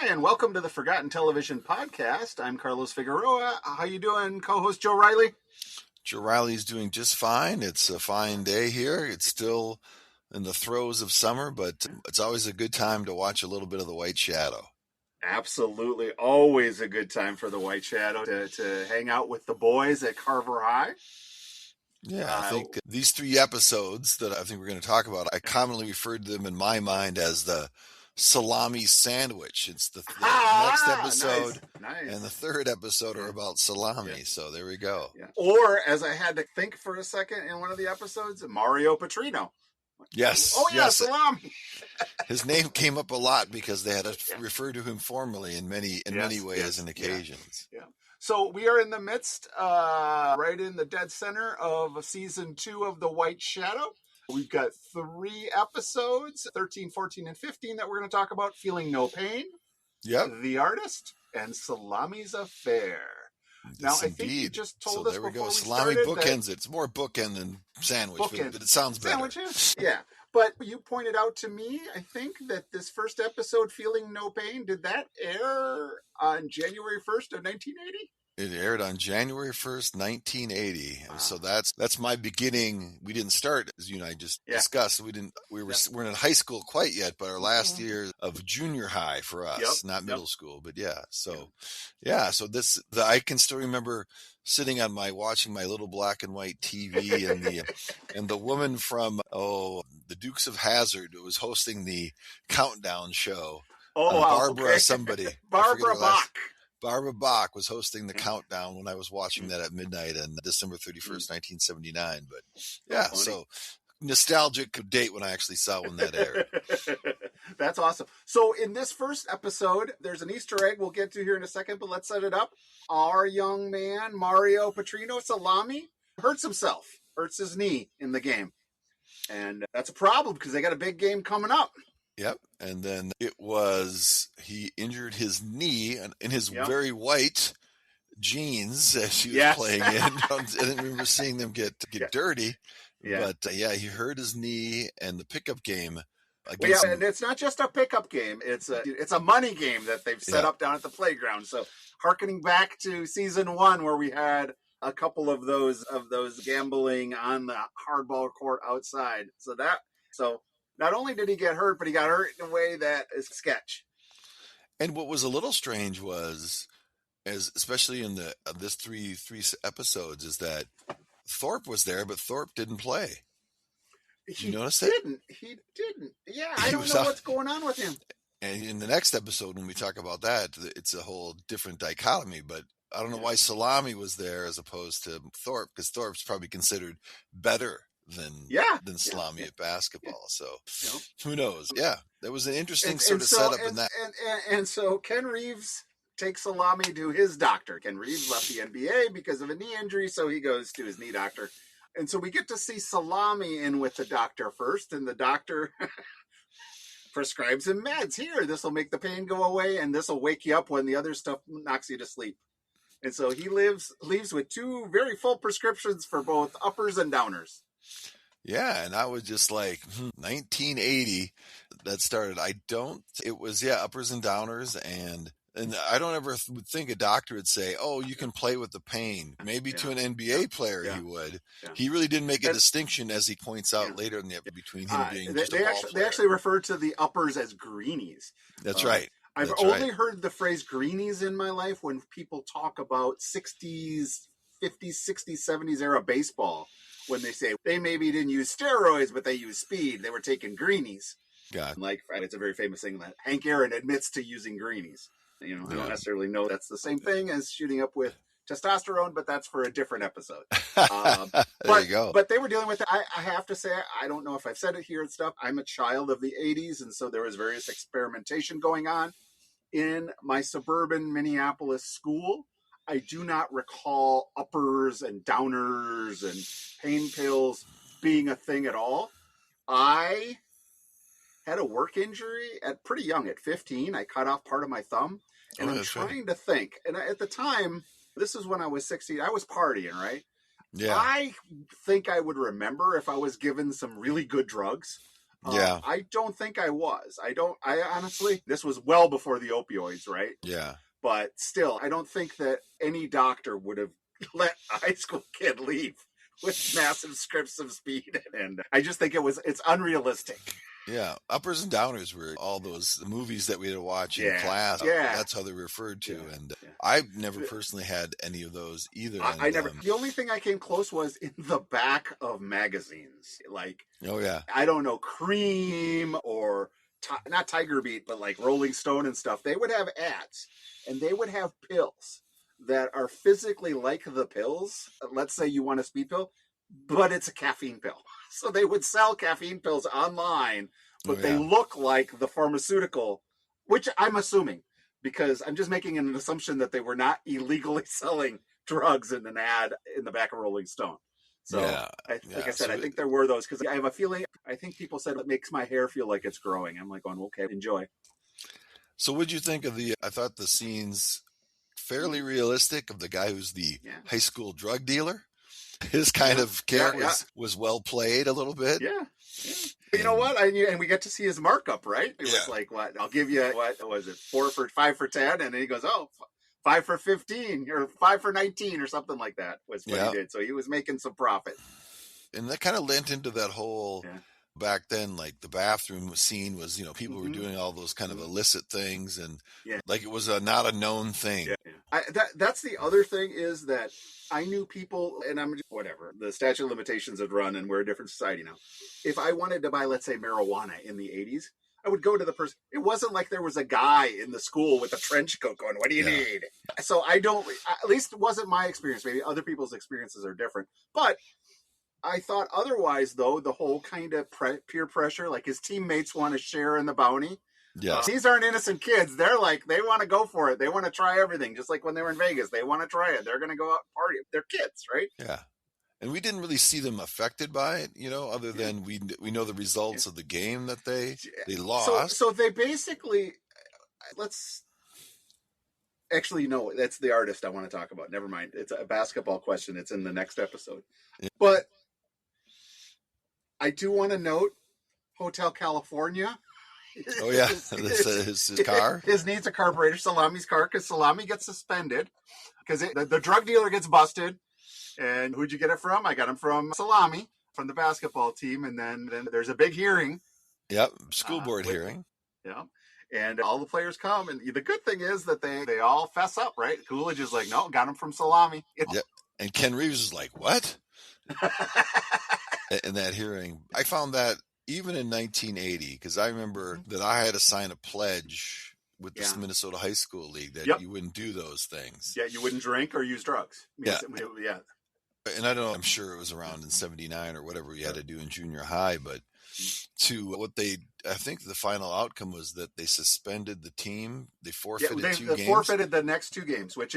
Hi, and welcome to the Forgotten Television Podcast. I'm Carlos Figueroa. How you doing, co-host Joe Reilly? Joe Reilly's doing just fine. It's a fine day here. It's still in the throes of summer, but it's always a good time to watch a little bit of The White Shadow. Absolutely. Always a good time for the White Shadow to hang out with the boys at Carver High. Yeah, I think these 3 episodes that I think we're going to talk about, I commonly referred to them in my mind as the Salami sandwich. It's the next episode nice. And the 3rd episode are about salami. Yeah. So there we go. Yeah. Or, as I had to think for a second in one of the episodes, Mario Petrino. Yes. Oh, yeah, yes. Salami. His name came up a lot because they had to refer to him formally in many ways and occasions. Yeah. So we are in the midst, right in the dead center of season 2 of The White Shadow. We've got 3 episodes, 13, 14, and 15 that we're going to talk about. Feeling No Pain, The Artist, and Salami's Affair. Now, I think you just told us before we started. Salami bookends it. It's more bookend than sandwich, but it sounds better. Sandwiches? Yeah. But you pointed out to me, I think, that this first episode, Feeling No Pain, did that air on January 1st of 1980? It aired on January 1st, 1980. Wow. So that's my beginning. We didn't start, as you and I just discussed. We weren't in high school quite yet, but our last year of junior high for us, not middle school, but So I can still remember sitting on watching my little black and white TV and the woman from the Dukes of Hazzard who was hosting the countdown show. Barbara somebody. Barbara Bach. Barbara Bach was hosting the countdown when I was watching that at midnight on December 31st, 1979. But so nostalgic date when I actually saw when that aired. That's awesome. So in this first episode, there's an Easter egg we'll get to here in a second, but let's set it up. Our young man, Mario Petrino, Salami, hurts his knee in the game. And that's a problem because they got a big game coming up. Yep. And then he injured his knee in his very white jeans as he was playing in. I didn't remember seeing them get dirty. Yeah. But he hurt his knee and the pickup game. And it's not just a pickup game. It's a money game that they've set up down at the playground. So hearkening back to season 1 where we had a couple of those gambling on the hardball court outside. So not only did he get hurt, but he got hurt in a way that is sketch. And what was a little strange was, especially in this three episodes, is that Thorpe was there, but Thorpe didn't play. You notice that? He didn't. Yeah, I don't know what's going on with him. And in the next episode, when we talk about that, it's a whole different dichotomy. But I don't know why Salami was there as opposed to Thorpe, because Thorpe's probably considered better than Salami at basketball. So who knows? Yeah, there was an interesting setup in that. And so Ken Reeves takes Salami to his doctor. Ken Reeves left the NBA because of a knee injury, so he goes to his knee doctor. And so we get to see Salami in with the doctor first, and the doctor prescribes him meds. Here, this will make the pain go away, and this will wake you up when the other stuff knocks you to sleep. And so he leaves with 2 very full prescriptions for both uppers and downers. Yeah, and I was just like, 1980, that started. It was, uppers and downers, and I don't ever think a doctor would say, oh, you can play with the pain. Maybe to an NBA player he would. Yeah. He really didn't make a distinction, as he points out later in the episode, between him being just a ball player. They actually refer to the uppers as Greenies. That's right. I've only heard the phrase Greenies in my life when people talk about 60s, 50s, 60s, 70s era baseball. When they say they maybe didn't use steroids, but they used speed, they were taking Greenies. God. It's a very famous thing that Hank Aaron admits to using Greenies. I don't necessarily know that's the same thing as shooting up with testosterone, but that's for a different episode. There you go. But they were dealing with it. I have to say, I don't know if I've said it here and stuff. I'm a child of the 80s, and so there was various experimentation going on in my suburban Minneapolis school. I do not recall uppers and downers and pain pills being a thing at all. I had a work injury pretty young, at 15. I cut off part of my thumb. And I'm trying to think. And at the time, this is when I was 16. I was partying, right? Yeah. I think I would remember if I was given some really good drugs. Yeah. I don't think I was. I honestly, this was well before the opioids, right? Yeah. But still, I don't think that any doctor would have let a high school kid leave with massive scripts of speed. And I just think it's unrealistic. Yeah, uppers and downers were all those movies that we had to watch in class. Yeah. That's how they were referred to. Yeah. And I've never personally had any of those either. I never. The only thing I came close was in the back of magazines. Like, oh, yeah. I don't know, Cream or not Tiger Beat, but like Rolling Stone and stuff. They would have ads and they would have pills that are physically like the pills. Let's say you want a speed pill, but it's a caffeine pill. So they would sell caffeine pills online, but they look like the pharmaceutical, which I'm assuming, because I'm just making an assumption that they were not illegally selling drugs in an ad in the back of Rolling Stone. So, like I said, I think there were those, because I have a feeling, I think people said it makes my hair feel like it's growing. I'm like going, okay, enjoy. So what'd you think of I thought the scenes fairly realistic of the guy who's the high school drug dealer. His kind of character was well played a little bit. Yeah. You know what? And we get to see his markup, right? It was like, what? I'll give you, what was it, 5 for 10? And then he goes, 5 for 15 or 5 for 19 or something like that was what he did. So he was making some profit. And that kind of lent into that whole... Back then, like the bathroom scene was, people were doing all those kind of illicit things, and like it was not a known thing. That's the other thing, is that I knew people, and I'm just, whatever, the statute of limitations had run and we're a different society now. If I wanted to buy, let's say, marijuana in the 80s, I would go to the person. It wasn't like there was a guy in the school with a trench coat going, what do you need? So I don't, at least it wasn't my experience. Maybe other people's experiences are different, but I thought otherwise, though, the whole kind of peer pressure, like his teammates want to share in the bounty. Yeah. These aren't innocent kids. They're like, they want to go for it. They want to try everything. Just like when they were in Vegas, they want to try it. They're going to go out and party. They're kids, right? Yeah. And we didn't really see them affected by it, other than we know the results of the game that they lost. So they basically, actually, no, that's the artist I want to talk about. Never mind. It's a basketball question. It's in the next episode. Yeah. But I do want to note Hotel California. Oh, yeah. His car. His needs a carburetor, Salami's car, because Salami gets suspended because the drug dealer gets busted. And who'd you get it from? I got him from Salami, from the basketball team. And then there's a big hearing. Yep. School board hearing. Yeah. And all the players come. And the good thing is that they all fess up, right? Coolidge is like, no, got him from Salami. Yep. And Ken Reeves is like, what? In that hearing. I found that even in 1980, because I remember that I had to sign a pledge with this Minnesota High School League that you wouldn't do those things. Yeah, you wouldn't drink or use drugs. Yeah. And I don't know, I'm sure it was around in 79 or whatever we had to do in junior high, but I think the final outcome was that they suspended the team. They forfeited 2 games. They forfeited the next 2 games, which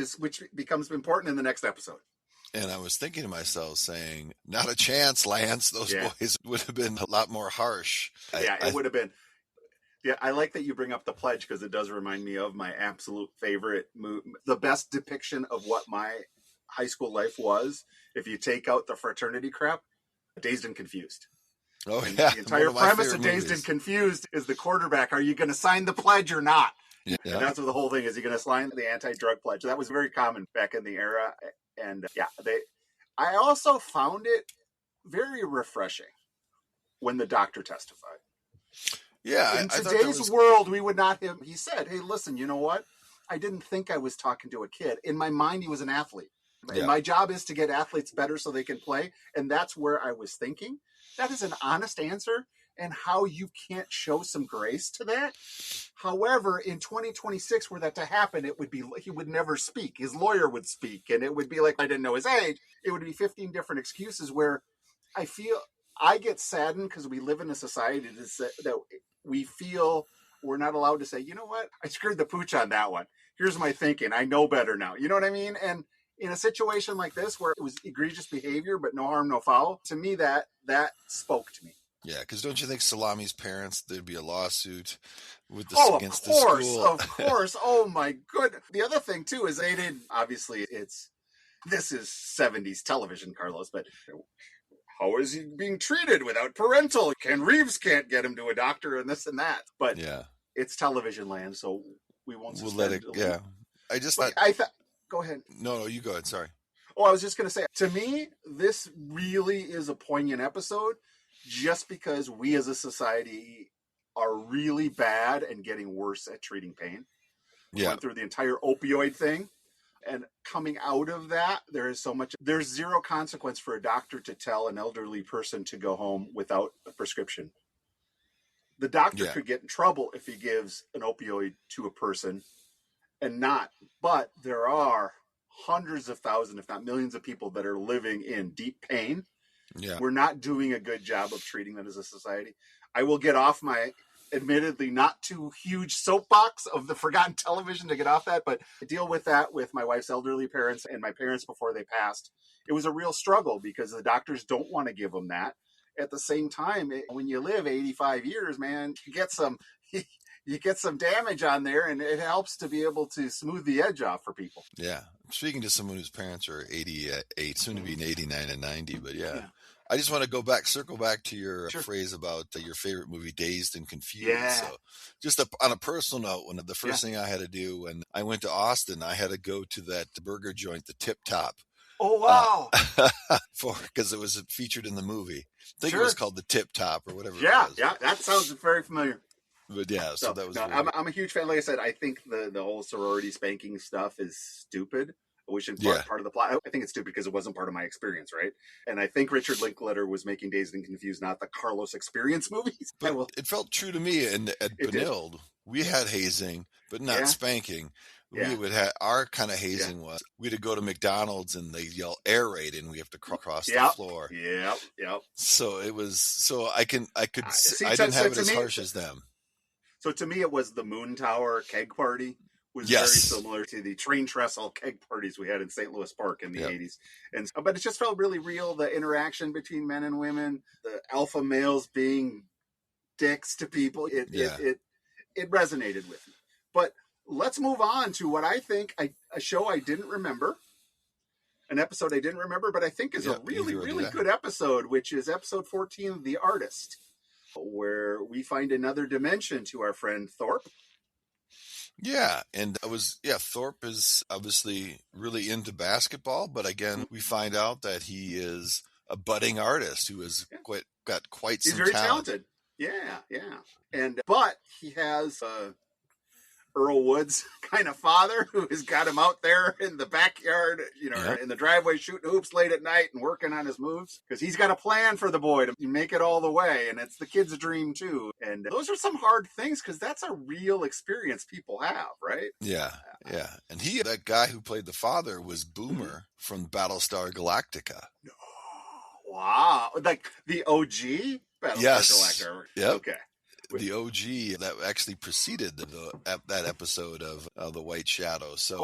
becomes important in the next episode. And I was thinking to myself, saying, not a chance, Lance. Those boys would have been a lot more harsh. It would have been. Yeah, I like that you bring up the pledge, because it does remind me of my absolute favorite movie. The best depiction of what my high school life was, if you take out the fraternity crap, Dazed and Confused. Oh, and yeah. The entire premise of Dazed and Confused is the quarterback. Are you going to sign the pledge or not? Yeah. And that's what the whole thing is. You're going to sign the anti-drug pledge. That was very common back in the era. And I also found it very refreshing when the doctor testified. Yeah. In today's world, we would not have, he said, hey, listen, you know what? I didn't think I was talking to a kid. In my mind, he was an athlete. Yeah. My job is to get athletes better so they can play. And that's where I was thinking. That is an honest answer, and how you can't show some grace to that. However, in 2026, were that to happen, he would never speak. His lawyer would speak, and it would be like, I didn't know his age. It would be 15 different excuses, where I feel I get saddened because we live in a society that we feel we're not allowed to say, you know what? I screwed the pooch on that one. Here's my thinking. I know better now. You know what I mean? And in a situation like this, where it was egregious behavior, but no harm, no foul, to me, that spoke to me. Yeah, because don't you think Salami's parents, there'd be a lawsuit against the school? Of course. Oh, my goodness. The other thing, too, is they didn't, obviously, this is 70s television, Carlos, but how is he being treated without parental? Ken Reeves can't get him to a doctor and this and that. But it's television land, so we won't we'll let it. Yeah, I just thought. Go ahead. No, you go ahead. Sorry. Oh, I was just going to say, to me, this really is a poignant episode just because we as a society are really bad and getting worse at treating pain. We went through the entire opioid thing. And coming out of that, there's zero consequence for a doctor to tell an elderly person to go home without a prescription. The doctor could get in trouble if he gives an opioid to a person and not. But there are hundreds of thousands, if not millions of people that are living in deep pain. Yeah. We're not doing a good job of treating that as a society. I will get off my admittedly not too huge soapbox of the forgotten television to get off that, but I deal with that with my wife's elderly parents and my parents before they passed. It was a real struggle because the doctors don't want to give them that. At the same time, when you live 85 years, man, you get some damage on there, and it helps to be able to smooth the edge off for people. Yeah. Speaking to someone whose parents are 88, soon to be 89 and 90, but yeah. I just want to circle back to your phrase about your favorite movie, Dazed and Confused. Yeah. So just on a personal note, the first thing I had to do when I went to Austin, I had to go to that burger joint, the Tip Top. Oh, wow. Because it was featured in the movie. I think it was called the Tip Top or whatever. Yeah, it was. Yeah, that sounds very familiar. But yeah, so that was. I'm a huge fan. Like I said, I think the whole sorority spanking stuff is stupid. Which in part of the plot, I think it's stupid because it wasn't part of my experience, right? And I think Richard Linklater was making Dazed and Confused, not the Carlos Experience movies. But it felt true to me. And at Benilde, we had hazing, but not spanking. We would have our kind of hazing was we had to go to McDonald's and they yell air raid and we have to cross the floor. Yep. So it was I didn't have it as harsh as them. So to me, it was the Moon Tower keg party. Was very similar to the train trestle keg parties we had in St. Louis Park in the 80s. But it just felt really real, the interaction between men and women, the alpha males being dicks to people. It resonated with me. But let's move on to what I think a show I didn't remember, an episode I didn't remember, but I think is a really, really good episode, which is episode 14, The Artist, where we find another dimension to our friend Thorpe. Yeah, and Thorpe is obviously really into basketball, but again, we find out that he is a budding artist who has got quite some talent. He's very talented. Yeah. But he has Earl Woods kind of father who has got him out there in the backyard, in the driveway shooting hoops late at night and working on his moves because he's got a plan for the boy to make it all the way. And it's the kid's dream too. And those are some hard things because that's a real experience people have, right? Yeah. And that guy who played the father was Boomer from Battlestar Galactica. Wow. Like the OG Battlestar Galactica. Yep. Okay. The OG that actually preceded that episode of The White Shadow. So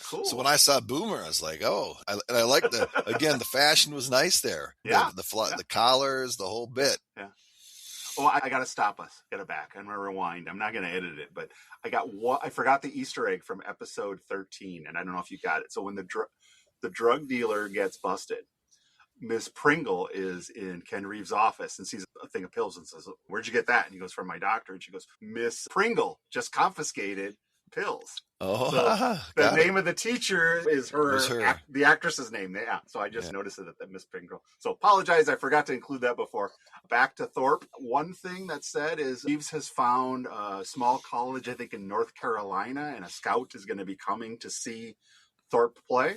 cool. So when I saw Boomer, I was like, I like the fashion was nice there. Yeah. The collars, the whole bit. Yeah. Oh, I got to stop us. Get it back. I'm going to rewind. I'm not going to edit it, but I forgot the Easter egg from episode 13, and I don't know if you got it. So when the drug dealer gets busted, Miss Pringle is in Ken Reeves' office and sees a thing of pills and says, "Where'd you get that?" And he goes, "From my doctor." And she goes, "Miss Pringle just confiscated pills." Oh, so the name of the teacher is the actress's name. Yeah. So I just noticed that Miss Pringle. So apologize. I forgot to include that before. Back to Thorpe. One thing that's said is Reeves has found a small college, I think in North Carolina, and a scout is going to be coming to see Thorpe play.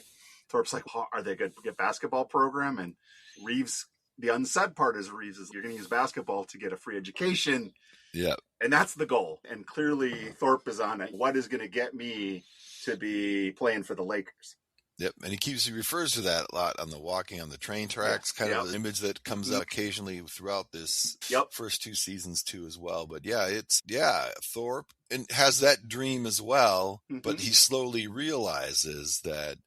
Thorpe's like, are they going to get basketball program? And Reeves, the unsaid part is Reeves is you're going to use basketball to get a free education. Yeah. And that's the goal. And clearly Thorpe is on it. What is going to get me to be playing for the Lakers? Yep. And he refers to that a lot on the walking on the train tracks, kind of an image that comes out occasionally throughout this first two seasons too as well. But Thorpe and has that dream as well, but he slowly realizes that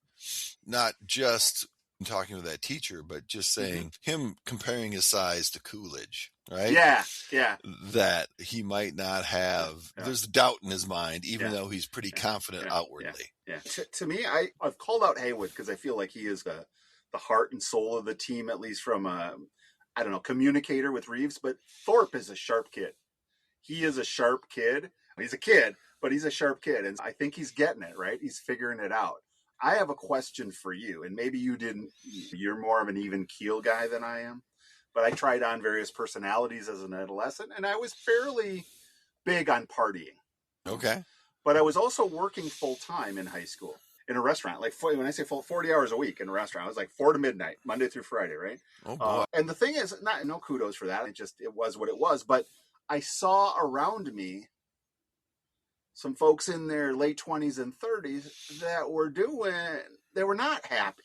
not just talking to that teacher, but just saying him comparing his size to Coolidge, right? Yeah. That he might not have, there's doubt in his mind, even though he's pretty confident outwardly. Yeah. To me, I've called out Haywood because I feel like he is the heart and soul of the team, at least from a, I don't know, communicator with Reeves. But Thorpe is a sharp kid. He is a sharp kid. He's a kid, but he's a sharp kid. And I think he's getting it, right? He's figuring it out. I have a question for you, and maybe you're more of an even keel guy than I am, but I tried on various personalities as an adolescent, and I was fairly big on partying. Okay. But I was also working full time in high school in a restaurant. Like when I say 40 hours a week in a restaurant, I was like 4 to midnight, Monday through Friday, right? Oh boy. And the thing is, no kudos for that. It was what it was. But I saw around me some folks in their late 20s and 30s that they were not happy.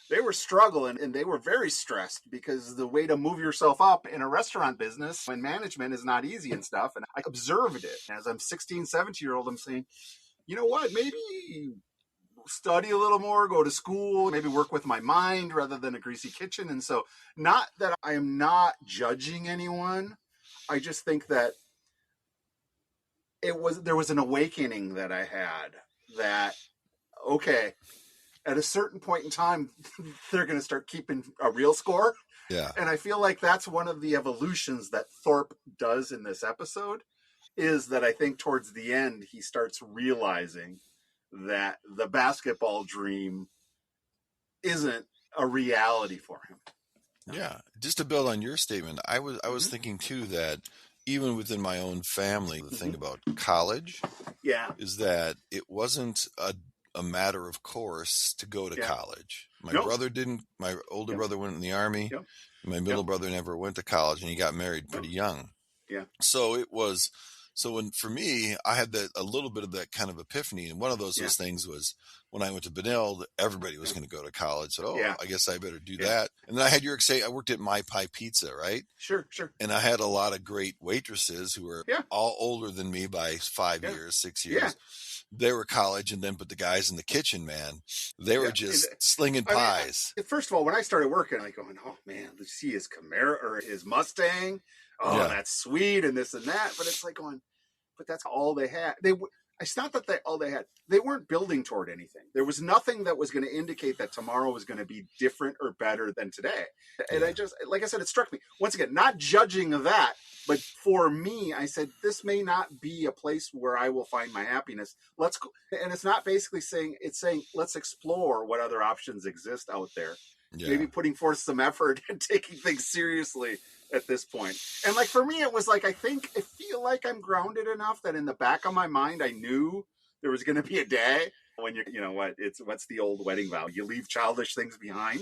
They were struggling, and they were very stressed because the way to move yourself up in a restaurant business and management is not easy and stuff. And I observed it. As I'm 16, 17-year-old, I'm saying, you know what, maybe study a little more, go to school, maybe work with my mind rather than a greasy kitchen. And so, not that I am not judging anyone. I just think that there was an awakening that I had that, okay, at a certain point in time, they're going to start keeping a real score. Yeah. And I feel like that's one of the evolutions that Thorpe does in this episode, is that I think towards the end, he starts realizing that the basketball dream isn't a reality for him. Yeah. Just to build on your statement, I was thinking too that even within my own family, the thing about college is that it wasn't a matter of course to go to college. My older brother went in the army. Yep. My middle brother never went to college, and he got married pretty young. Yeah. So for me, I had a little bit of that kind of epiphany. And one of those things was when I went to Benilde, everybody was going to go to college. So, I guess I better do that. And then I had I worked at My Pie Pizza, right? Sure. And I had a lot of great waitresses who were all older than me by 5 years, 6 years. Yeah. They were college, but the guys in the kitchen, man, they were just slinging pies. First of all, when I started working, I going, oh man, you see his Camaro or his Mustang. Oh, that's sweet and this and that. But it's like going, but that's all they had. It's not that all they had. They weren't building toward anything. There was nothing that was going to indicate that tomorrow was going to be different or better than today. And I just, like I said, it struck me. Once again, not judging that, but for me, I said, this may not be a place where I will find my happiness. Let's go. And it's not basically saying, it's saying, let's explore what other options exist out there. Yeah. Maybe putting forth some effort and taking things seriously at this point. And like for me, it was like, I feel like I'm grounded enough that in the back of my mind, I knew there was going to be a day when what's the old wedding vow? You leave childish things behind.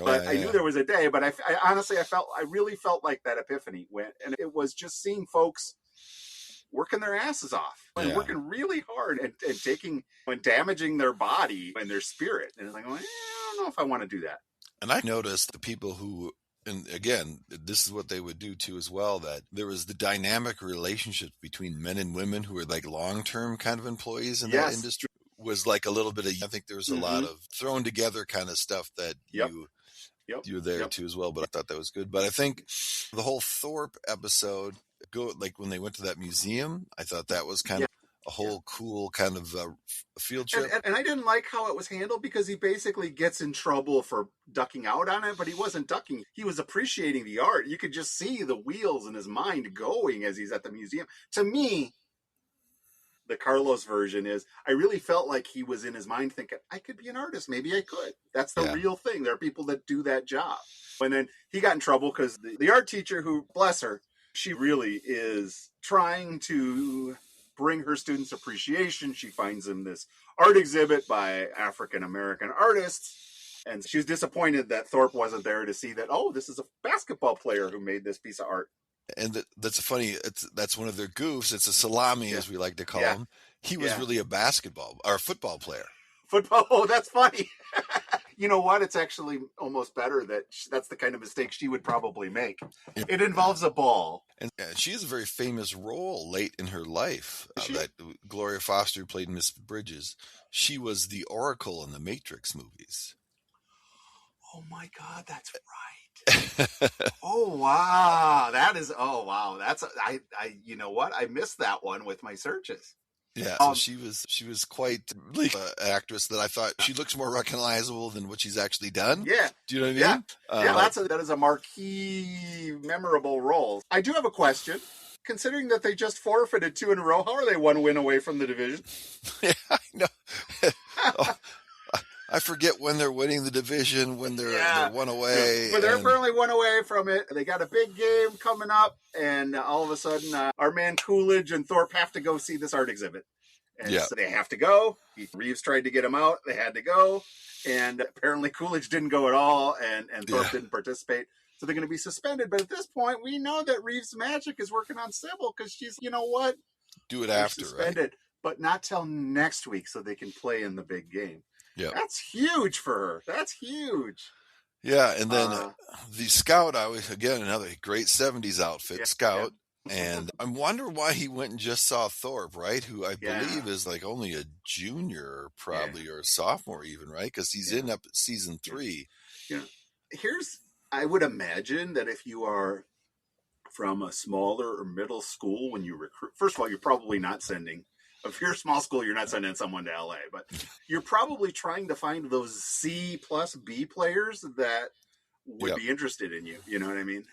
I knew there was a day, but I honestly, I really felt like that epiphany went, and it was just seeing folks working their asses off and working really hard and taking and damaging their body and their spirit. And it's like, well, I don't know if I want to do that. And I noticed the people who, and again, this is what they would do too as well, that there was the dynamic relationship between men and women who were like long-term kind of employees in that industry was like a little bit of, I think there was a lot of thrown together kind of stuff that you were there too as well, but I thought that was good. But I think the whole Thorpe episode, like when they went to that museum, I thought that was kind of a whole cool kind of field trip. And I didn't like how it was handled because he basically gets in trouble for ducking out on it, but he wasn't ducking. He was appreciating the art. You could just see the wheels in his mind going as he's at the museum. To me, the Carlos version is, I really felt like he was in his mind thinking, I could be an artist. Maybe I could. That's the real thing. There are people that do that job. And then he got in trouble because the art teacher, who, bless her, she really is trying to bring her students appreciation. She finds them this art exhibit by African-American artists. And she was disappointed that Thorpe wasn't there to see that, oh, this is a basketball player who made this piece of art. And that's funny. That's one of their goofs. It's a salami, as we like to call him. He was really a basketball or a football player. Football. Oh, that's funny. You know what? It's actually almost better that that's the kind of mistake she would probably make. Yeah. It involves a ball. And she has a very famous role late in her life. That Gloria Foster played Miss Bridges. She was the Oracle in the Matrix movies. Oh my God, that's right. Oh wow, that's I. You know what? I missed that one with my searches. Yeah, so she was quite an actress that I thought she looks more recognizable than what she's actually done. Yeah. Do you know what I mean? Yeah, that is a marquee, memorable role. I do have a question. Considering that they just forfeited 2 in a row, how are they 1 win away from the division? Yeah, I know. I forget when they're winning the division, when they're 1 away. But they're apparently 1 away from it. They got a big game coming up, and all of a sudden, our man Coolidge and Thorpe have to go see this art exhibit. And so they have to go. Reeves tried to get them out. They had to go. And apparently Coolidge didn't go at all, and Thorpe didn't participate. So they're going to be suspended. But at this point, we know that Reeves' magic is working on Sybil because she's, you know what? Do it after, suspended, right? But not till next week so they can play in the big game. Yeah. That's huge for her. That's huge. Yeah, and then the Scout, again, another great 70s outfit, Scout. Yeah. And I wonder why he went and just saw Thorpe, right? Who I believe is like only a junior probably or a sophomore even, right? Because he's in up at season 3. Yeah. I would imagine that if you are from a smaller or middle school when you recruit, first of all, you're probably not sending, if you're a small school, you're not sending someone to LA, but you're probably trying to find those C plus B players that would be interested in you. You know what I mean?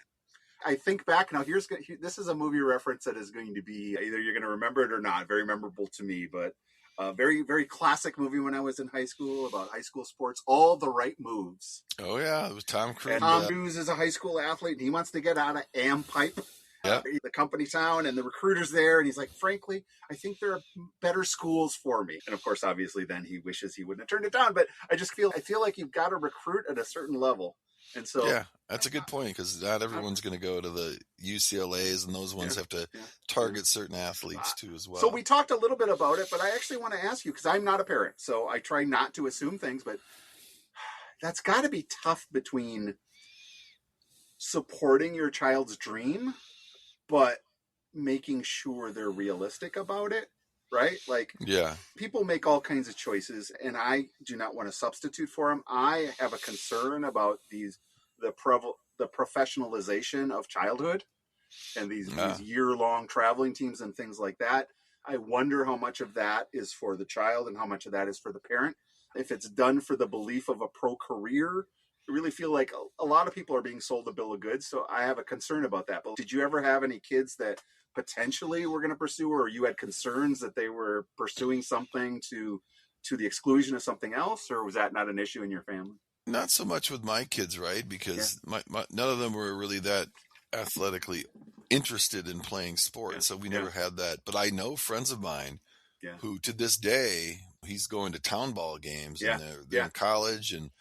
I think back now, this is a movie reference that is going to be either you're going to remember it or not. Very memorable to me, but a very, very classic movie when I was in high school about high school sports, All the Right Moves. Oh, yeah. It was Tom Cruise. And Tom Cruise is a high school athlete, and he wants to get out of Pipe, the company town, and the recruiter's there. And he's like, frankly, I think there are better schools for me. And of course, obviously, then he wishes he wouldn't have turned it down. But I feel like you've got to recruit at a certain level. And so, yeah, that's a good point because not everyone's going to go to the UCLAs, and those ones have to target certain athletes too as well. So we talked a little bit about it, but I actually want to ask you because I'm not a parent, so I try not to assume things, but that's got to be tough between supporting your child's dream, but making sure they're realistic about it. Right? Like, people make all kinds of choices, and I do not want to substitute for them. I have a concern about the professionalization of childhood and these year-long traveling teams and things like that. I wonder how much of that is for the child and how much of that is for the parent. If it's done for the belief of a pro career, I really feel like a lot of people are being sold a bill of goods, so I have a concern about that. But did you ever have any kids that potentially were going to pursue, or you had concerns that they were pursuing something to the exclusion of something else, or was that not an issue in your family? Not so much with my kids, right? Because none of them were really that athletically interested in playing sports, so we never had that. But I know friends of mine who, to this day, he's going to town ball games, and they're in college, and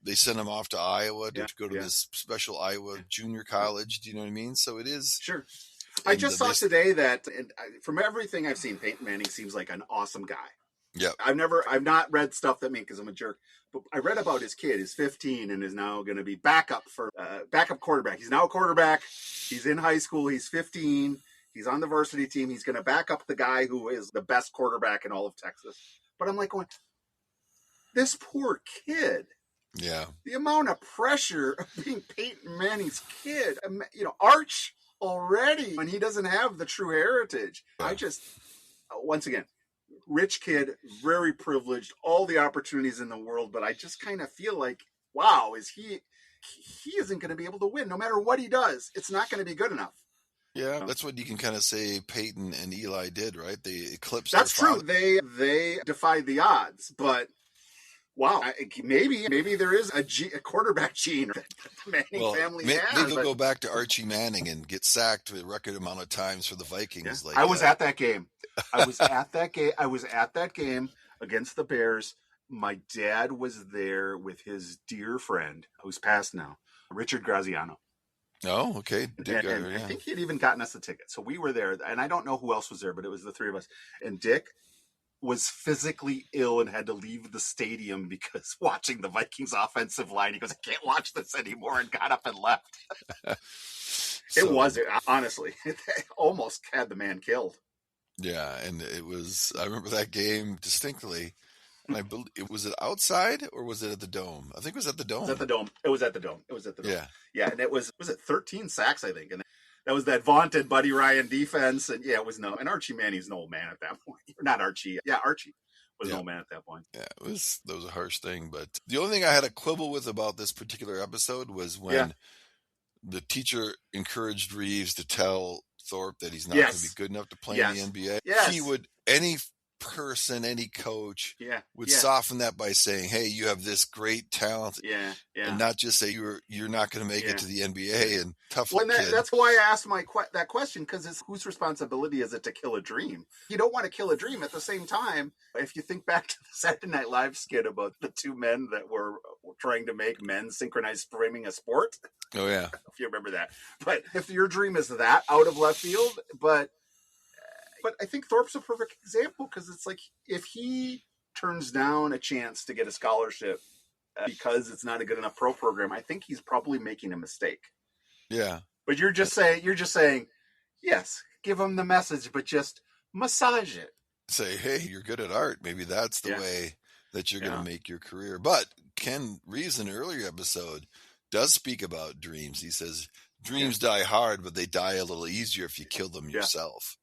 they send him off to Iowa to go to this special Iowa junior college. Do you know what I mean? So it is sure. I just saw today that, from everything I've seen, Peyton Manning seems like an awesome guy. Yeah, I've not read stuff that because I'm a jerk, but I read about his kid. He's 15 and is now going to be backup quarterback. He's now a quarterback. He's in high school. He's 15. He's on the varsity team. He's going to back up the guy who is the best quarterback in all of Texas. But I'm like going, this poor kid. Yeah, the amount of pressure of being Peyton Manning's kid. Arch. Already, when he doesn't have the true heritage. I just, once again, rich kid, very privileged, all the opportunities in the world, but I just kind of feel like, wow, he isn't going to be able to win. No matter what he does, it's not going to be good enough. Yeah, that's what you can kind of say Peyton and Eli did, right? They eclipsed That's their true. father. They defied the odds, but wow, maybe there is a quarterback gene that the Manning family has. Maybe they'll go back to Archie Manning and get sacked a record amount of times for the Vikings. I was at that game. I was at that game against the Bears. My dad was there with his dear friend, who's passed now, Richard Graziano. Oh, okay. I think he had even gotten us a ticket. So we were there, and I don't know who else was there, but it was the three of us. And Dick was physically ill and had to leave the stadium because watching the Vikings offensive line, he goes, I can't watch this anymore, and got up and left. Honestly, it almost had the man killed. Yeah, and I remember that game distinctly. And was it outside or was it at the Dome? I think it was at the Dome. It was at the Dome. Yeah. Yeah, and it was it 13 sacks, I think. And That was that vaunted Buddy Ryan defense. And yeah, it was and Archie Manny's an old man at that point. Or not Archie. Yeah, Archie was an old man at that point. Yeah, that was a harsh thing. But the only thing I had a quibble with about this particular episode was when the teacher encouraged Reeves to tell Thorpe that he's not going to be good enough to play in the NBA. Yes. He would, any person, any coach would soften that by saying, hey, you have this great talent, and not just say you're not going to make it to the NBA and tough luck, kid. That's why I asked that question, because it's whose responsibility is it to kill a dream? You don't want to kill a dream. At the same time, if you think back to the Saturday Night Live skit about the two men that were trying to make men synchronized swimming a sport. Oh yeah, if you remember that. But if your dream is that out of left field, but I think Thorpe's a perfect example, because it's like, if he turns down a chance to get a scholarship because it's not a good enough pro program, I think he's probably making a mistake. Yeah. But you're just saying, yes, give him the message, but just massage it. Say, hey, you're good at art. Maybe that's the way that you're going to make your career. But Ken Reeves, in an earlier episode, does speak about dreams. He says, dreams die hard, but they die a little easier if you kill them yourself.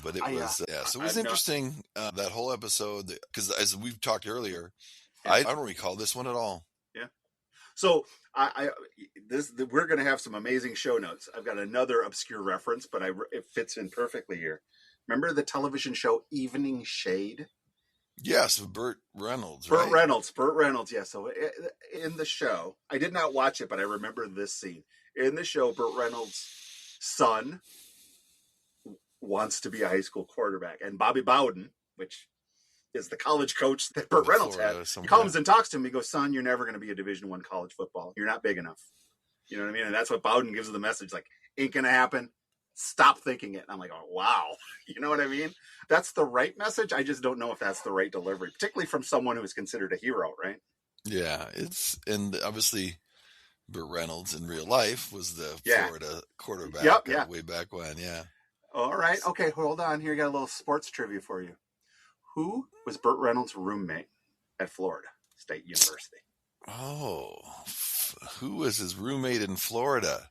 But it was, so it was interesting, that whole episode, because as we've talked earlier, I don't recall this one at all. Yeah. So we're going to have some amazing show notes. I've got another obscure reference, but it fits in perfectly here. Remember the television show Evening Shade? Yes, Burt Reynolds, Burt Reynolds, yeah. So in the show, I did not watch it, but I remember this scene. In the show, Burt Reynolds' son wants to be a high school quarterback. And Bobby Bowden, which is the college coach that Burt Reynolds had, he comes and talks to him. He goes, son, you're never going to be a Division I college football. You're not big enough. You know what I mean? And that's what Bowden gives the message, like, ain't going to happen. Stop thinking it. And I'm like, oh, wow. You know what I mean? That's the right message. I just don't know if that's the right delivery, particularly from someone who is considered a hero, right? Yeah. And obviously Burt Reynolds in real life was the Florida quarterback way back when. Yeah. All right. Okay, hold on. Here, I got a little sports trivia for you. Who was Burt Reynolds' roommate at Florida State University? Oh, who was his roommate in Florida?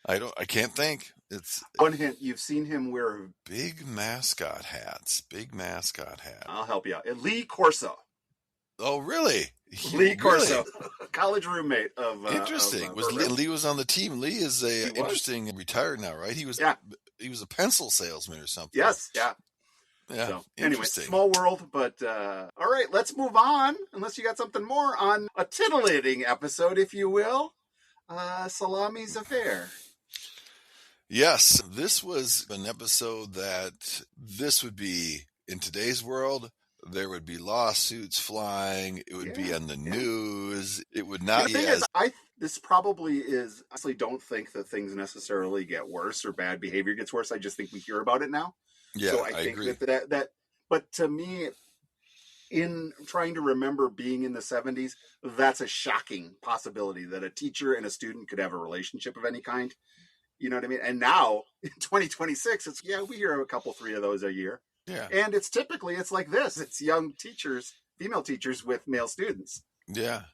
I can't think. It's one hint. You've seen him wear big mascot hats. I'll help you out. Lee Corso. Oh, really? Lee Corso, college roommate of. Interesting. Lee was on the team? Lee is interesting. Retired now, right? He was a pencil salesman or something. Yes. Yeah. Yeah. So, anyway, small world, but all right, let's move on. Unless you got something more on a titillating episode, if you will. Salami's affair. Yes, this was an episode that this would be, in today's world, there would be lawsuits flying. It would be on the news. It would not be as... This probably is... I honestly don't think that things necessarily get worse or bad behavior gets worse. I just think we hear about it now. Yeah, so I think agree. That but to me, in trying to remember being in the 70s, that's a shocking possibility that a teacher and a student could have a relationship of any kind. You know what I mean? And now, in 2026, we hear a couple, 3 of those a year. Yeah. And it's like this. It's young teachers, female teachers with male students. Yeah.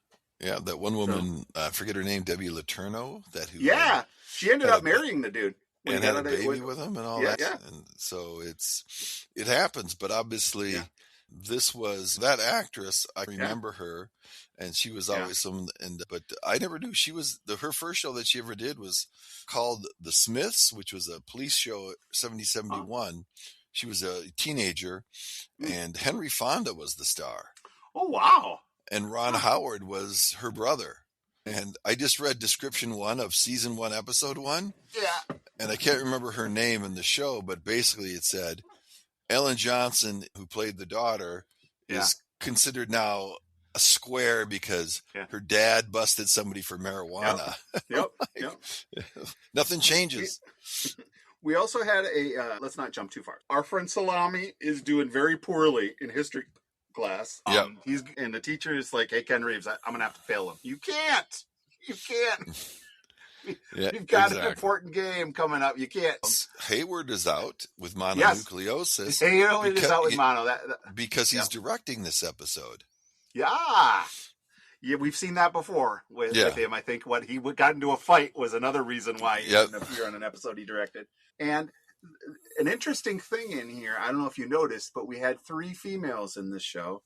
Yeah. That one woman, I forget her name, Debbie Letourneau. She ended up marrying the dude. And had a baby with him and all that. Yeah. And so it happens. But obviously, this was that actress. I remember her. And she was always but I never knew she was her first show that she ever did was called The Smiths, which was a police show, 71. She was a teenager, and Henry Fonda was the star. Oh, wow. And Ron Howard was her brother. And I just read description 1 of season 1, episode 1. Yeah. And I can't remember her name in the show, but basically it said Ellen Johnson, who played the daughter, is considered now a square because her dad busted somebody for marijuana. Yep. Nothing changes. We also had let's not jump too far. Our friend Salami is doing very poorly in history class. And the teacher is like, hey, Ken Reeves, I'm going to have to fail him. You can't. You've got an important game coming up. You can't. Hayward is out with mononucleosis. Hayward is out with mono. Because he's directing this episode. Yeah. Yeah, we've seen that before with him. I think what he got into a fight was another reason why he didn't appear on an episode he directed. And an interesting thing in here, I don't know if you noticed, but we had 3 females in this show,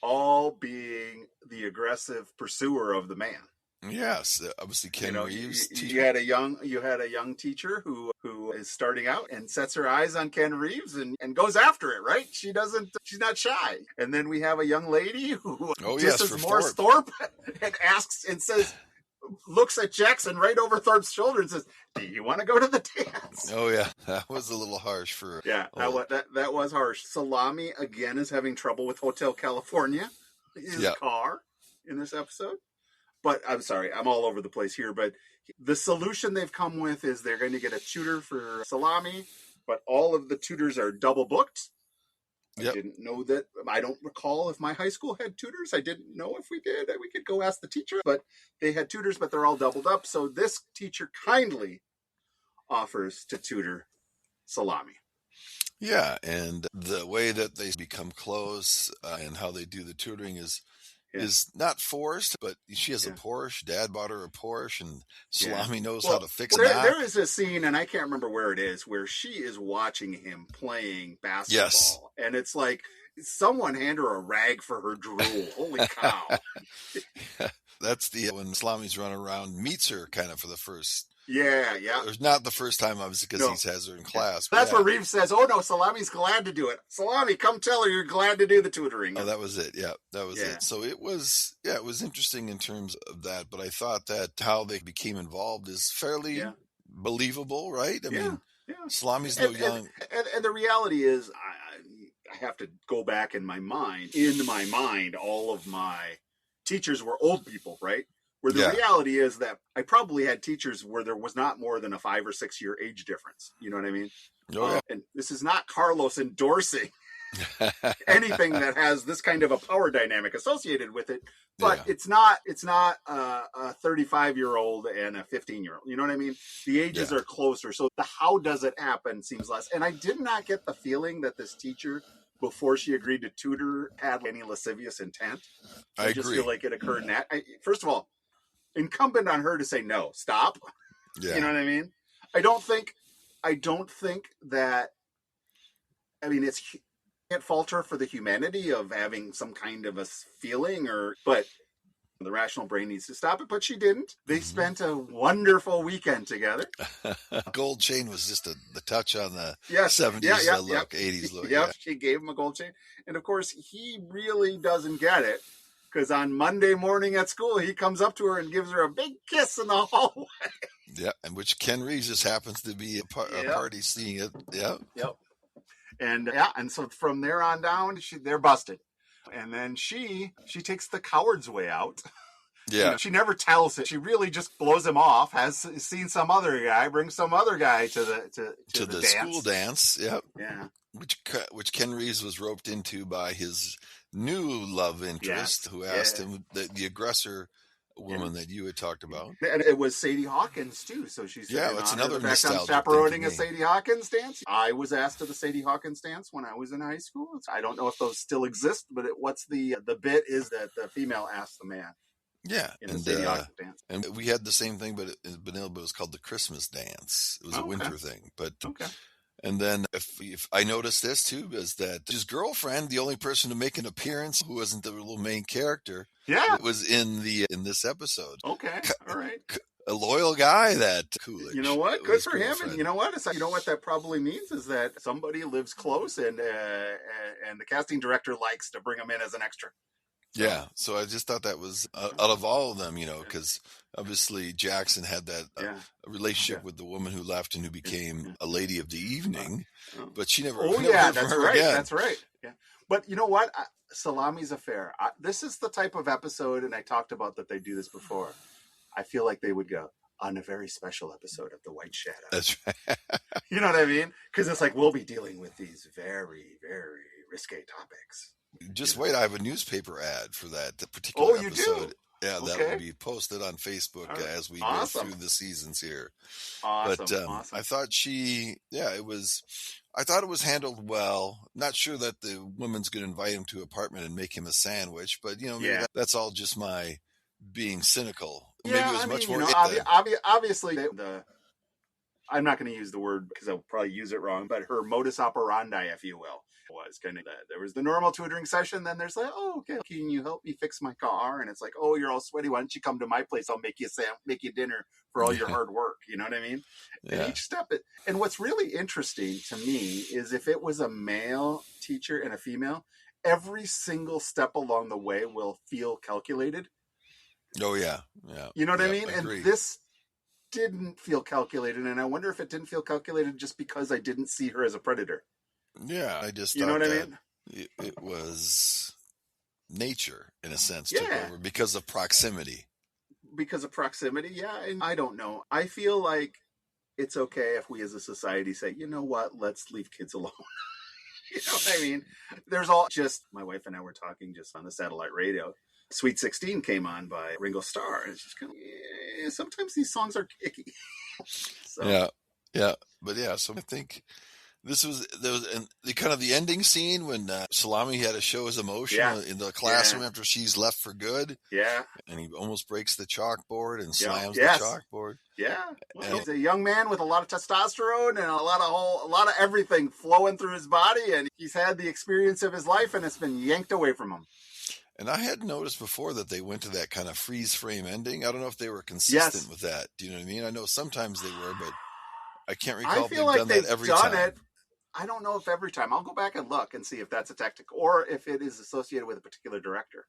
all being the aggressive pursuer of the man. Yes, obviously Ken Reeves. You had a young teacher who is starting out and sets her eyes on Ken Reeves and goes after it. Right? She's not shy. And then we have a young lady who disses Morris Thorpe and asks and says, looks at Jackson right over Thorpe's shoulder and says, "Do you want to go to the dance?" Oh yeah, that was a little harsh for. Yeah, that was harsh. Salami again is having trouble with Hotel California, his car in this episode. But I'm sorry, I'm all over the place here. But the solution they've come with is they're going to get a tutor for Salami, but all of the tutors are double booked. I didn't know that. I don't recall if my high school had tutors. I didn't know if we did. We could go ask the teacher, but they had tutors, but they're all doubled up. So this teacher kindly offers to tutor Salami. Yeah, and the way that they become close and how they do the tutoring is not forced, but she has a Porsche. Dad bought her a Porsche, and Salami knows how to fix it. There is a scene, and I can't remember where it is, where she is watching him playing basketball. Yes. And it's like, someone hand her a rag for her drool. Holy cow. That's when Salami's running around, meets her kind of for the first. Yeah. It's not the first time, obviously, because he has her in class. That's where Reeves says, "Oh no, Salami's glad to do it. Salami, come tell her you're glad to do the tutoring." Oh, that was it. Yeah, that was it. So it was interesting in terms of that. But I thought that how they became involved is fairly believable, right? I mean, Salami's young. And the reality is, I have to go back in my mind. In my mind, all of my teachers were old people, right? Where the reality is that I probably had teachers where there was not more than a 5 or 6 year age difference. You know what I mean? And this is not Carlos endorsing anything that has this kind of a power dynamic associated with it. But it's not a 35-year-old and a 15-year-old. You know what I mean? The ages are closer. So the how does it happen seems less. And I did not get the feeling that this teacher, before she agreed to tutor, had any lascivious intent. I just feel like it occurred. First of all, incumbent on her to say no, stop. You know what I mean? I don't think that. I mean, can't fault her for the humanity of having some kind of a feeling, but the rational brain needs to stop it. But she didn't. They spent a wonderful weekend together. Gold chain was just the touch on the 70s look, 80s look. Yep, she gave him a gold chain, and of course he really doesn't get it. Because on Monday morning at school, he comes up to her and gives her a big kiss in the hallway. Yeah, and which Ken Reeves just happens to be a party seeing it. Yep. And so from there on down, they're busted. And then she takes the coward's way out. Yeah. She never tells it. She really just blows him off, has seen some other guy, brings some other guy to the dance. School dance. Yep. Yeah. Which Ken Reeves was roped into by his new love interest, who asked him, the aggressor woman that you had talked about. And it was Sadie Hawkins too. So she's it's another nostalgic. I'm chaperoning a Sadie Hawkins dance. I was asked to the Sadie Hawkins dance when I was in high school. I don't know if those still exist, but what's the bit is that the female asks the man. Yeah, in the Sadie Hawkins dance. And we had the same thing, but it was called the Christmas dance. It was a winter thing, but okay. And then if I noticed this too, is that his girlfriend, the only person to make an appearance who wasn't the little main character, was in this episode. Okay, all right. A loyal guy, that Coolidge. You know what? Good for him. And you know what? What that probably means is that somebody lives close, and the casting director likes to bring him in as an extra. Yeah, so I just thought that was out of all of them, because obviously Jackson had that relationship with the woman who left and who became a lady of the evening, but she never. That's right. Again. That's right. Yeah, but you know what? Salami's affair. This is the type of episode, and I talked about that they do this before. I feel like they would go on a very special episode of The White Shadow. That's right. You know what I mean? Because it's like we'll be dealing with these very, very risque topics. Just wait, I have a newspaper ad for that particular episode. Do? Yeah, that will be posted on Facebook as we go through the seasons here. Awesome. But I thought I thought it was handled well. Not sure that the woman's going to invite him to an apartment and make him a sandwich, but maybe that's all just my being cynical. Yeah, maybe it was much more. Obviously, I'm not going to use the word because I'll probably use it wrong, but her modus operandi, if you will, was kind of that. There was the normal tutoring session. Then there's like, oh, okay, can you help me fix my car? And it's like, oh, you're all sweaty. Why don't you come to my place? I'll make you dinner for all your hard work. You know what I mean? Yeah. And each step. And what's really interesting to me is if it was a male teacher and a female, every single step along the way will feel calculated. Oh, yeah. You know what I mean? Agreed. And this didn't feel calculated. And I wonder if it didn't feel calculated just because I didn't see her as a predator. Yeah, I just thought it was nature, in a sense, took over because of proximity. Yeah. And I don't know. I feel like it's okay if we as a society say, you know what, let's leave kids alone. You know what I mean? My wife and I were talking just on the satellite radio. Sweet 16 came on by Ringo Starr. And it's just kind of, sometimes these songs are kicky. So. Yeah. But so I think there was the kind of the ending scene when Salami had to show his emotion in the classroom after she's left for good. Yeah. And he almost breaks the chalkboard and slams the chalkboard. Yeah. Well, he's a young man with a lot of testosterone and a lot of everything flowing through his body. And he's had the experience of his life and it's been yanked away from him. And I had noticed before that they went to that kind of freeze frame ending. I don't know if they were consistent with that. Do you know what I mean? I know sometimes they were, but I can't recall if they've done that every time. I don't know if every time. I'll go back and look and see if that's a tactic or if it is associated with a particular director.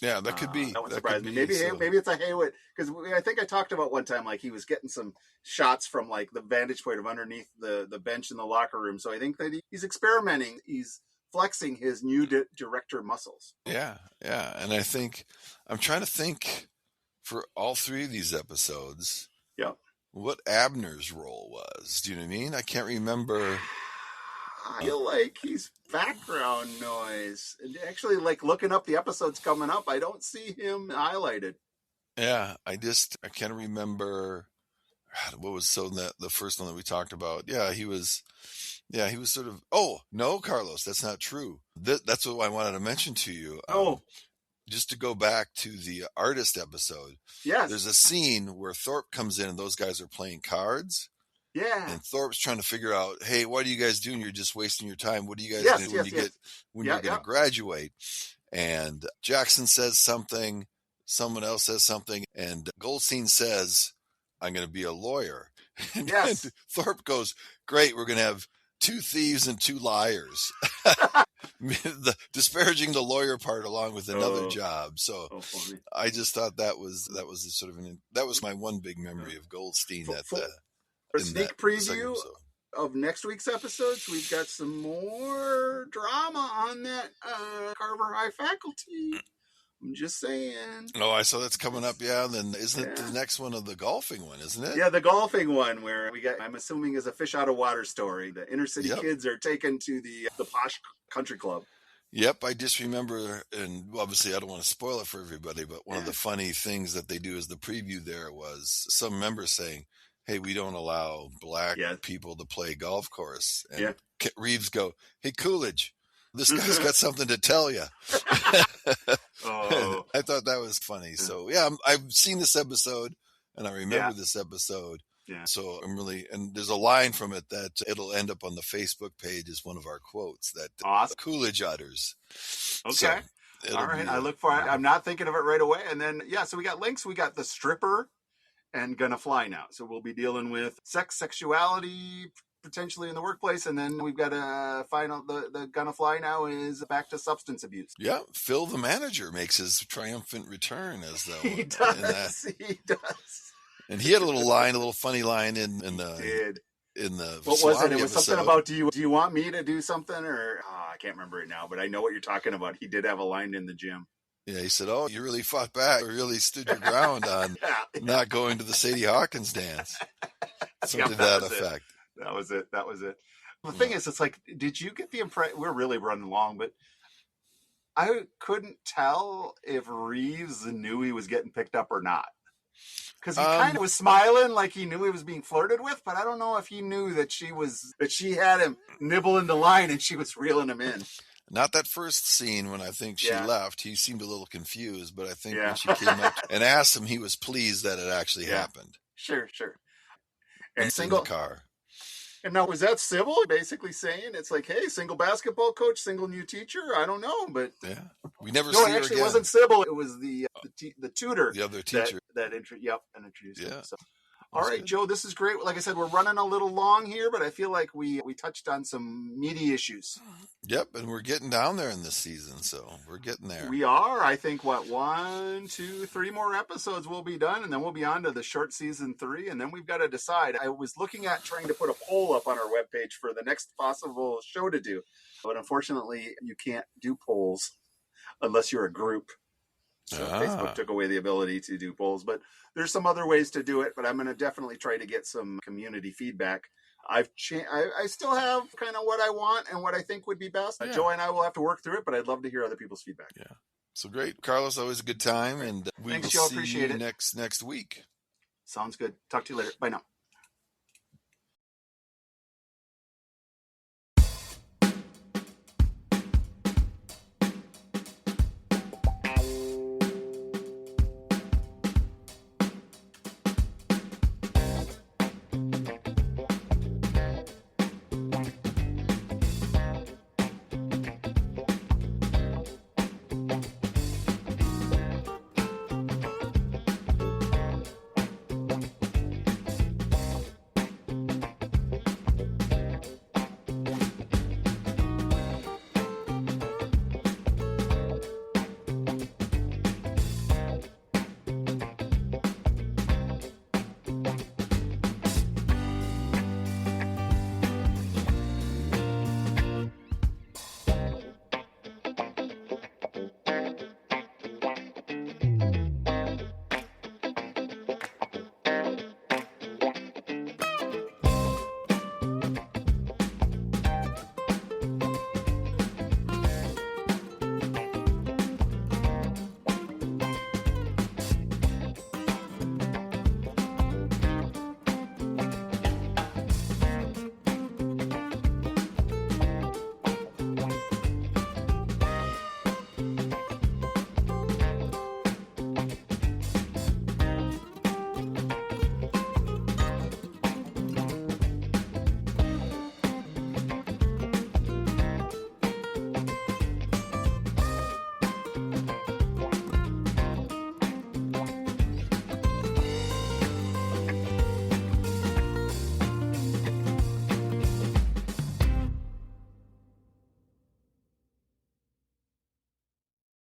Yeah, that could be. That would surprise me. Maybe it's a Haywood, because I think I talked about one time, like he was getting some shots from like the vantage point of underneath the bench in the locker room. So I think that he's experimenting. He's flexing his new director muscles. Yeah. And I think I'm trying to think for all three of these episodes. Yep. What Abner's role was. Do you know what I mean? I can't remember. I feel like he's background noise. And actually, like looking up the episodes coming up, I don't see him highlighted. Yeah, I can't remember what was the first one that we talked about. Yeah, he was sort of. Oh no, Carlos, that's not true. That's what I wanted to mention to you. Just to go back to the artist episode. Yes. There's a scene where Thorpe comes in and those guys are playing cards. Yeah. And Thorpe's trying to figure out, hey, what are you guys doing? You're just wasting your time. What are you guys doing when you're going to graduate? And Jackson says something, someone else says something, and Goldstein says, I'm going to be a lawyer. And Thorpe goes, great, we're going to have 2 thieves and 2 liars. Disparaging the lawyer part along with another job. So I just thought that was that was my one big memory of Goldstein. For a sneak preview of next week's episodes, we've got some more drama on that Carver High faculty. I'm just saying. Oh, I saw that's coming up. Yeah, and then isn't it the next one of the golfing one, isn't it? Yeah, the golfing one where we got, I'm assuming, is a fish out of water story. The inner city kids are taken to the posh country club. Yep, I just remember, and obviously I don't want to spoil it for everybody, but one of the funny things that they do as the preview there was some members saying, hey, we don't allow black people to play golf course. And Reeves go, hey, Coolidge, this guy's got something to tell you. I thought that was funny. So, I've seen this episode, and I remember this episode. Yeah. So I'm really, and there's a line from it that it'll end up on the Facebook page as one of our quotes that Coolidge utters. Okay. So all right. I look for it. I'm not thinking of it right away. And then, so we got links. We got the stripper and Gonna Fly Now. So we'll be dealing with sexuality, potentially in the workplace. And then we've got a final, the Gonna Fly Now is back to substance abuse. Yeah. Phil, the manager, makes his triumphant return as though he does. He does. And he had a little funny line in the. He did. In the what was it? It was something about do you want me to do something or I can't remember it now, but I know what you're talking about. He did have a line in the gym. Yeah, he said, "Oh, you really fought back. You really stood your ground on not going to the Sadie Hawkins dance." Something to that effect. That was it. The thing is, it's like, did you get the impression? We're really running long, but I couldn't tell if Reeves knew he was getting picked up or not. Because he kind of was smiling like he knew he was being flirted with, but I don't know if he knew that she had him nibbling the line and she was reeling him in. Not that first scene when I think she left. He seemed a little confused, but I think when she came up and asked him, he was pleased that it actually happened. Sure. And single in the car. And now, was that civil? Basically saying it's like, hey, single basketball coach, single new teacher? I don't know, but we never see her again. No, actually, it wasn't Sybil. It was the tutor, the other teacher that introduced him. So. All right, good. Joe, this is great. Like I said, we're running a little long here, but I feel like we touched on some meaty issues. Yep, and we're getting down there in this season, so we're getting there. We are. I think, 1, 2, 3 more episodes will be done, and then we'll be on to the short season 3, and then we've got to decide. I was looking at trying to put a poll up on our webpage for the next possible show to do, but unfortunately, you can't do polls unless you're a group. So Facebook took away the ability to do polls, but there's some other ways to do it, but I'm going to definitely try to get some community feedback. I still have kind of what I want and what I think would be best. Joe and I will have to work through it, but I'd love to hear other people's feedback. Yeah. So great. Carlos, always a good time, and we will see you next week. Sounds good. Talk to you later. Bye now.